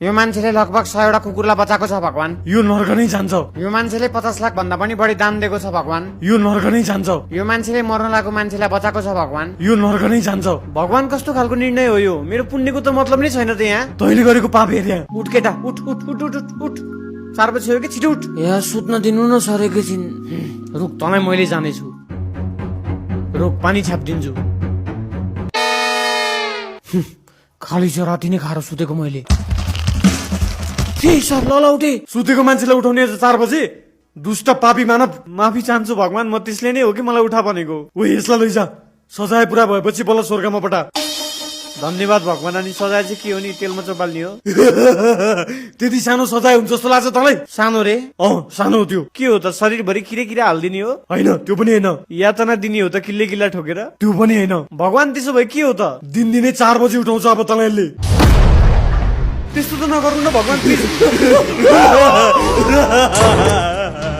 यो मान्छेले लगभग 100 वटा कुकुरलाई बचाएको छ भगवान। यो नर्क नै जान्छ। यो मान्छेले 50 लाख भन्दा पनि बढी दान दिएको छ भगवान। यो नर्क नै जान्छ। यो मान्छेले मर्न लागेको मान्छेलाई बचाएको छ भगवान। यो नर्क नै जान्छ। भगवान कस्तो खालको निर्णय हो यो? मेरो पुण्यको त मतलब नै छैन त यहाँ। तैँले गरेको पाप हेर यहाँ। उठ केटा, उठ उठ उठ उठ उठ उठ। 4 बजी हो कि छिटो उठ। यहाँ सुत्न दिनु न सर एकैछिन। रुक, तँलाई मैले जानेछु। रुक, पानी छापिदिन्छु। खाली छ राति नै खाएर सुतेको मैले। सर ल ल उठे। सुतेको मान्छेलाई उठाउने आज 4 बजे? दुष्ट पापी मानव, माफी चाहन्छु भगवान, म त्यसले नै हो कि मलाई उठा भनेको। ओ यसलाई लैजा, सजाय पुरा भएपछि बल्ल स्वर्गमा पठा। धन्यवाद भगवान। अनि सजाय चाहिँ के हो नि? तेलमा चपाल्ने हो? त्यति सानो सजाय हुन्छ जस्तो लाग्छ तँलाई? सानो रे? सानो हो त्यो। के हो त? शरीरभरि किरे किरा हालिदिने हो? होइन, त्यो पनि होइन। यातना दिने हो त किल्ले किल्ला ठोकेर? त्यो पनि होइन। भगवान त्यसो भए के हो त? दिनदिनै 4 बजे उठाउँछ अब तँलाई यसले। त्यस्तो त नगर्नु न भगवान प्लिज।